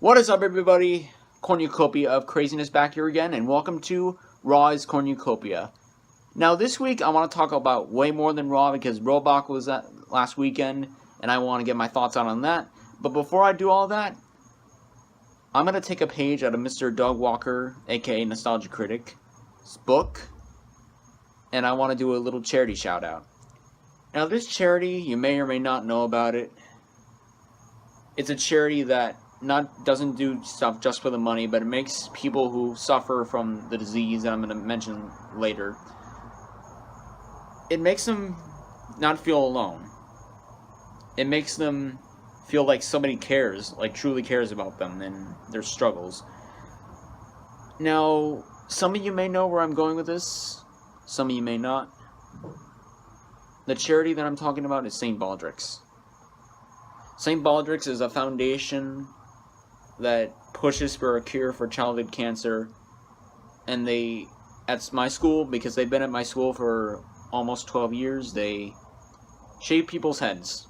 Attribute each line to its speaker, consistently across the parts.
Speaker 1: What is up, everybody? Cornucopia of Craziness back here again, and welcome to Raw's Cornucopia. Now, this week I want to talk about way more than Raw because Roblox was last weekend, and I want to get my thoughts out on that. But before I do all that, I'm going to take a page out of Mr. Doug Walker, aka Nostalgia Critic's book, and I want to do a little charity shout out. Now, this charity, you may or may not know about it. It's a charity that doesn't do stuff just for the money, but it makes people who suffer from the disease that I'm going to mention later, it makes them not feel alone. It makes them feel like somebody cares, like truly cares about them and their struggles. Now, some of you may know where I'm going with this, some of you may not. The charity that I'm talking about is St. Baldrick's. St. Baldrick's is a foundation that pushes for a cure for childhood cancer, and at my school, because they've been at my school for almost 12 years, they shave people's heads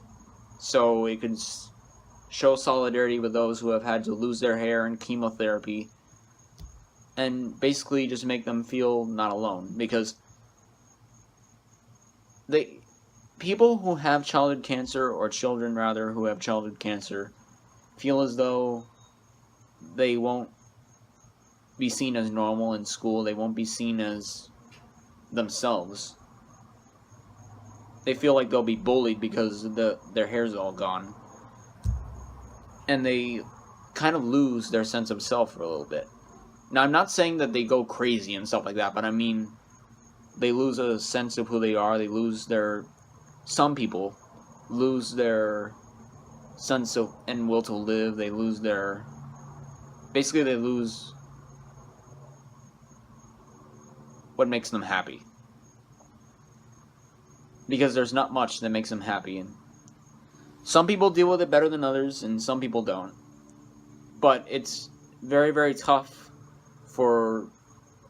Speaker 1: so it can show solidarity with those who have had to lose their hair in chemotherapy, and basically just make them feel not alone, because people who have childhood cancer, or children rather who have childhood cancer, feel as though they won't be seen as normal in school. They won't be seen as themselves. They feel like they'll be bullied because their hair's all gone. And they kind of lose their sense of self for a little bit. Now, I'm not saying that they go crazy and stuff like that, but I mean, they lose a sense of who they are. They lose some people lose their sense of and will to live. They lose they lose what makes them happy, because there's not much that makes them happy, and some people deal with it better than others and some people don't. But it's very, very tough for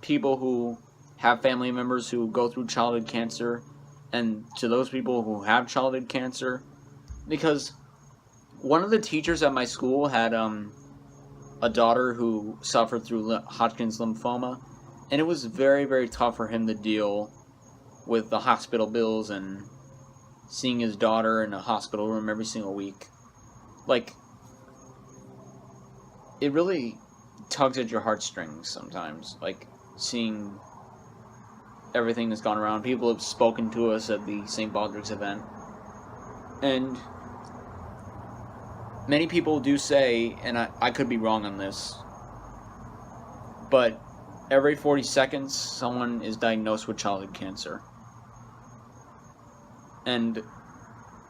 Speaker 1: people who have family members who go through childhood cancer, and to those people who have childhood cancer, because one of the teachers at my school had a daughter who suffered through Hodgkin's lymphoma, and it was very, very tough for him to deal with the hospital bills and seeing his daughter in a hospital room every single week. Like, it really tugs at your heartstrings sometimes, like seeing everything that's gone around. People have spoken to us at the St. Baldrick's event, and many people do say, and I could be wrong on this, but every 40 seconds someone is diagnosed with childhood cancer. And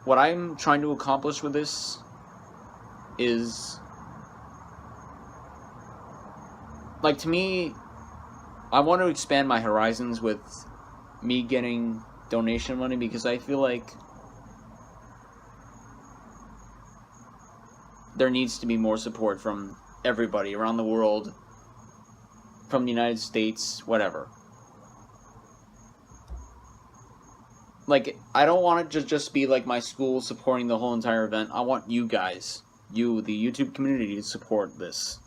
Speaker 1: what I'm trying to accomplish with this is, like, to me, I want to expand my horizons with me getting donation money, because I feel like there needs to be more support from everybody around the world, from the United States, whatever. Like, I don't want it to just be like my school supporting the whole entire event. I want you guys, the YouTube community, to support this.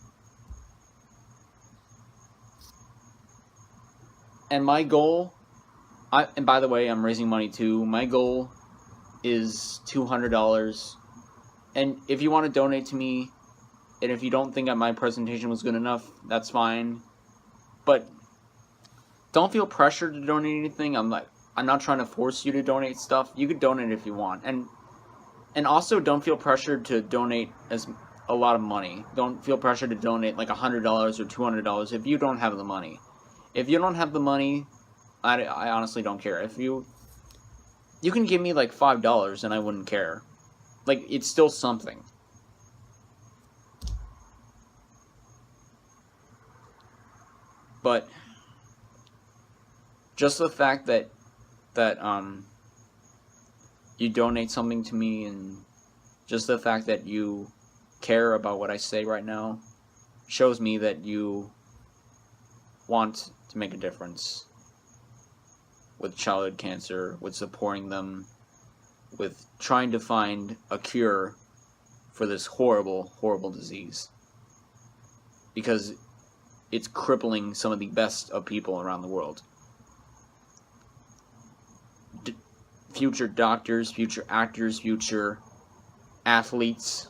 Speaker 1: And my goal, and by the way, I'm raising money too. My goal is $200. And if you want to donate to me, and if you don't think that my presentation was good enough, that's fine. But don't feel pressured to donate anything. I'm not trying to force you to donate stuff. You could donate if you want. And also, don't feel pressured to donate a lot of money. Don't feel pressured to donate like $100 or $200 if you don't have the money. If you don't have the money, I honestly don't care. If you can give me like $5 and I wouldn't care. Like, it's still something. But just the fact that you donate something to me, and just the fact that you care about what I say right now, shows me that you want to make a difference with childhood cancer, with supporting them, with trying to find a cure for this horrible, horrible disease. because it's crippling some of the best of people around the world. Future doctors, future actors, future athletes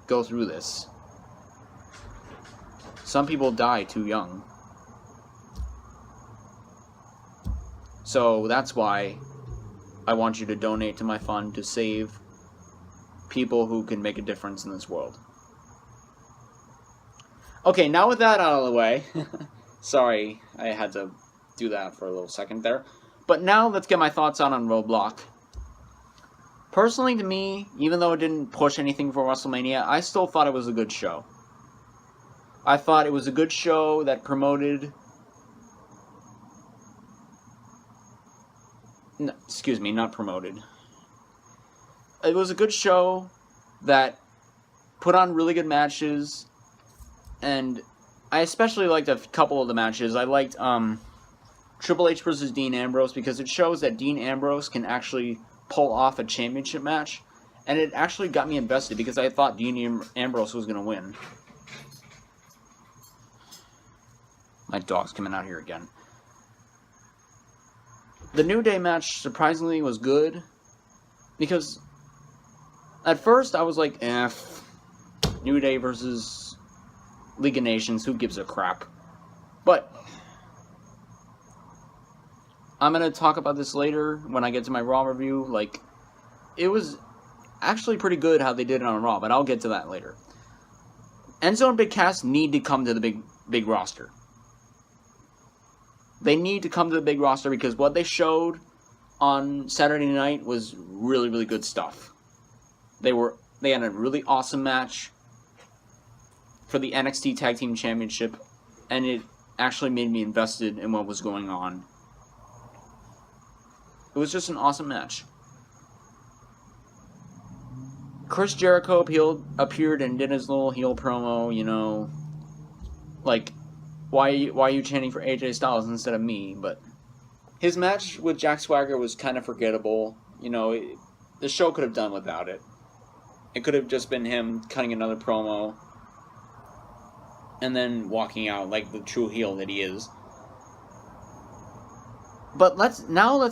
Speaker 1: go through this. Some people die too young. So that's why I want you to donate to my fund to save people who can make a difference in this world. Okay, now with that out of the way, sorry I had to do that for a little second there, but now let's get my thoughts on Roadblock. Personally, to me, even though it didn't push anything for WrestleMania, I still thought it was a good show. I thought it was a good show that promoted... No, excuse me, not promoted. It was a good show that put on really good matches, and I especially liked a couple of the matches. I liked Triple H versus Dean Ambrose because it shows that Dean Ambrose can actually pull off a championship match, and it actually got me invested because I thought Dean Ambrose was going to win. My dog's coming out here again. The New Day match surprisingly was good because at first I was like, New Day versus League of Nations, who gives a crap? But I'm going to talk about this later when I get to my Raw review. Like, it was actually pretty good how they did it on Raw, but I'll get to that later. Enzo and Big Cass need to come to the big roster. They need to come to the big roster because what they showed on Saturday night was really, really good stuff. They had a really awesome match for the NXT Tag Team Championship, and it actually made me invested in what was going on. It was just an awesome match. Chris Jericho appeared and did his little heel promo, you know, like, why are you chanting for AJ Styles instead of me? But his match with Jack Swagger was kind of forgettable. You know, the show could have done without it. It could have just been him cutting another promo and then walking out like the true heel that he is. But let's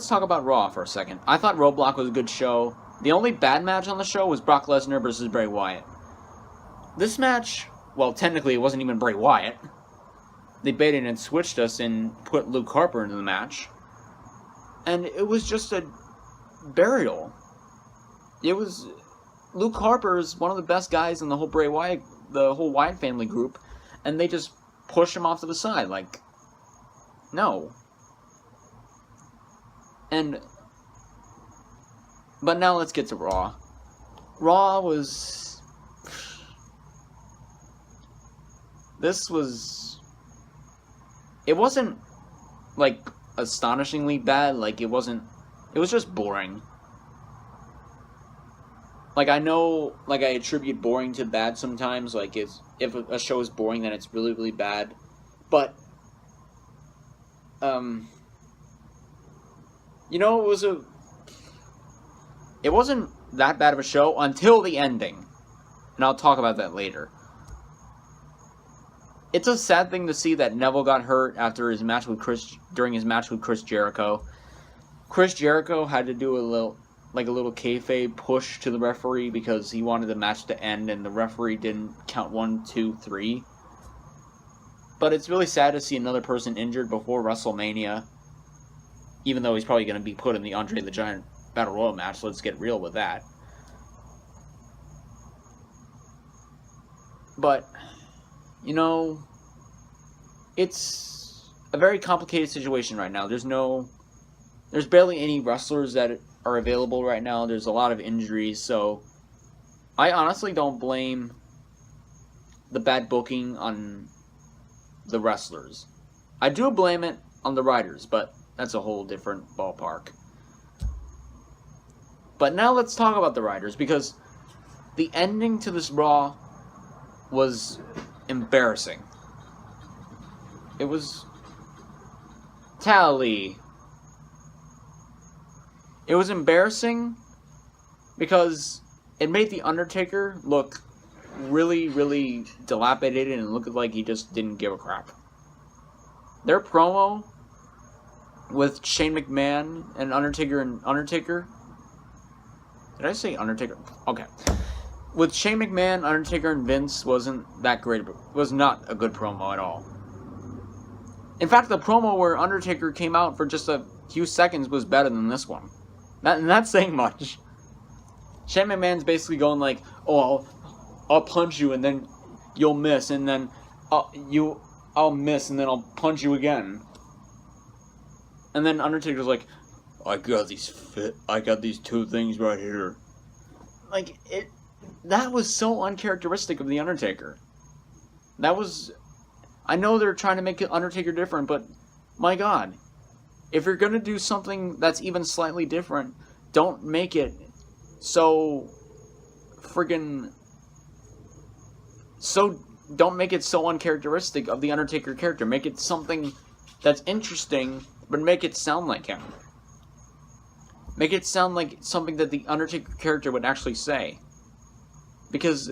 Speaker 1: talk about Raw for a second. I thought Roadblock was a good show. The only bad match on the show was Brock Lesnar versus Bray Wyatt. This match, well, technically it wasn't even Bray Wyatt. They baited and switched us and put Luke Harper into the match. And it was just a burial. Luke Harper is one of the best guys in the whole the whole Wyatt family group, and they just push him off to the side, like, no. But now let's get to Raw. Raw was... It wasn't, like, astonishingly bad. Like, it was just boring. Like, I know, like, I attribute boring to bad sometimes. Like, if a show is boring, then it's really, really bad. But, you know, it wasn't that bad of a show until the ending. And I'll talk about that later. It's a sad thing to see that Neville got hurt after during his match with Chris Jericho. Chris Jericho had to do a little kayfabe push to the referee because he wanted the match to end and the referee didn't count 1, 2, 3. But it's really sad to see another person injured before WrestleMania, even though he's probably going to be put in the Andre the Giant Battle Royal match. Let's get real with that. But, you know, it's a very complicated situation right now. There's barely any wrestlers that are available right now. There's a lot of injuries, so I honestly don't blame the bad booking on the wrestlers. I do blame it on the writers, but that's a whole different ballpark. But now let's talk about the writers, because the ending to this Raw was embarrassing. It was... Tally. It was embarrassing because it made The Undertaker look really, really dilapidated and looked like he just didn't give a crap. Their promo with Shane McMahon and Undertaker. Did I say Undertaker? Okay. With Shane McMahon, Undertaker, and Vince wasn't that great. Was not a good promo at all. In fact, the promo where Undertaker came out for just a few seconds was better than this one. Not saying much. Shane McMahon's basically going like, "Oh, I'll punch you and then you'll miss, and then I'll miss and then I'll punch you again." And then Undertaker's like, I got these two things right here. Like, that was so uncharacteristic of the Undertaker. That was, I know they're trying to make Undertaker different, but my God, if you're gonna do something that's even slightly different, don't make it so don't make it so uncharacteristic of the Undertaker character. Make it something that's interesting, but make it sound like him. Make it sound like something that the Undertaker character would actually say. Because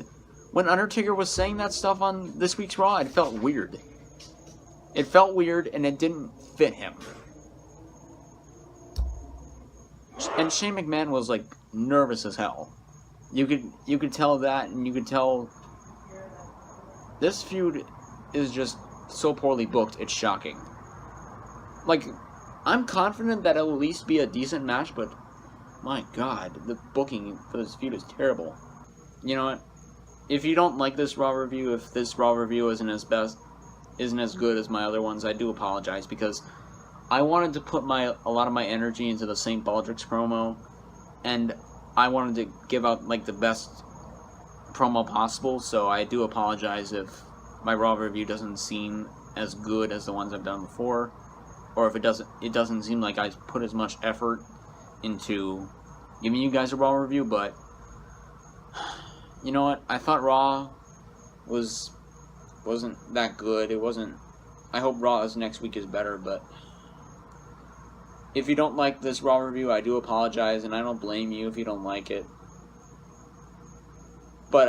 Speaker 1: when Undertaker was saying that stuff on this week's Raw, it felt weird. It felt weird, and it didn't fit him. And Shane McMahon was, like, nervous as hell. You could tell that, and you could tell this feud is just so poorly booked, it's shocking. Like, I'm confident that it'll at least be a decent match, but my God, the booking for this feud is terrible. You know what? If you don't like this Raw review, if this Raw review isn't as good as my other ones, I do apologize, because I wanted to put a lot of my energy into the St. Baldrick's promo, and I wanted to give out like the best promo possible, so I do apologize if my Raw review doesn't seem as good as the ones I've done before, or if it doesn't seem like I put as much effort into giving you guys a Raw review. But you know what? I thought Raw wasn't that good. It wasn't. I hope Raw's next week is better, but if you don't like this Raw review, I do apologize, and I don't blame you if you don't like it. But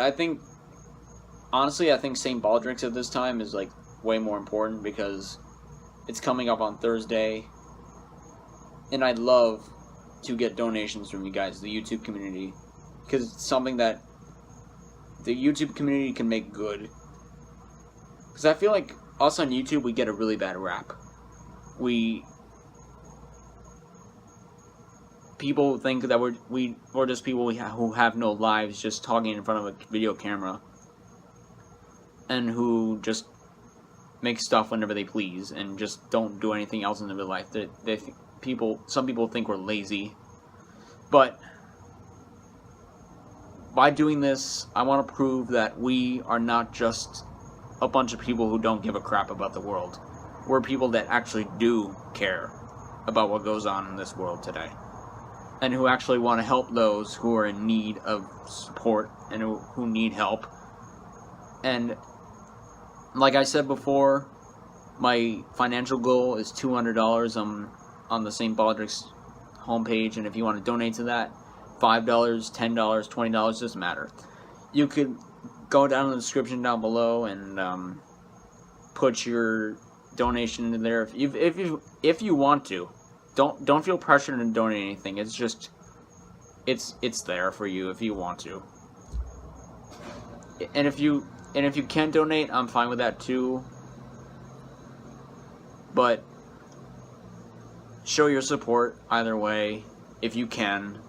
Speaker 1: honestly, I think St. Baldrick's at this time is like way more important, because it's coming up on Thursday, and I'd love to get donations from you guys, the YouTube community, because it's something that the YouTube community can make good. Because I feel like us on YouTube, we get a really bad rap. People think that we're just people who have no lives, just talking in front of a video camera, and who just make stuff whenever they please and just don't do anything else in their life. Some people think we're lazy, but by doing this, I want to prove that we are not just a bunch of people who don't give a crap about the world. We're people that actually do care about what goes on in this world today, and who actually want to help those who are in need of support and who need help. And like I said before, my financial goal is $200 on the St. Baldrick's homepage, and if you want to donate to that, $5, $10, $20, doesn't matter. You could go down in the description down below and put your donation in there if you want to. Don't feel pressured to donate anything. It's just it's there for you if you want to. And if you can donate, I'm fine with that too. But show your support either way if you can.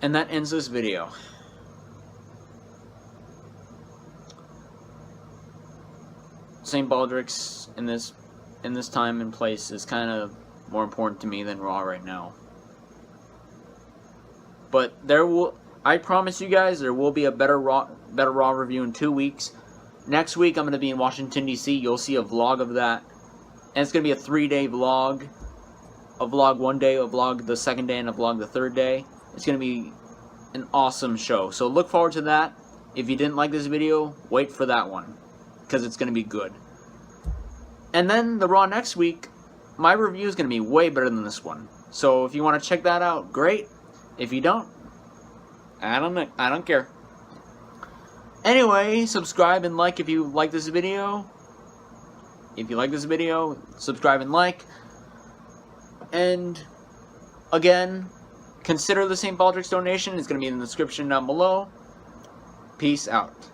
Speaker 1: And that ends this video. St. Baldrick's in this time and place is kind of more important to me than Raw right now. But I promise you guys, there will be a better Raw review in 2 weeks. Next week, I'm going to be in Washington, D.C. You'll see a vlog of that. And it's going to be a 3-day vlog. A vlog one day, a vlog the second day, and a vlog the third day. It's going to be an awesome show. So look forward to that. If you didn't like this video, wait for that one, because it's going to be good. And then the Raw next week, my review is going to be way better than this one. So if you want to check that out, great. If you don't, I don't care. Anyway, subscribe and like if you like this video. If you like this video, subscribe and like. And again, consider the St. Baldrick's donation. It's going to be in the description down below. Peace out.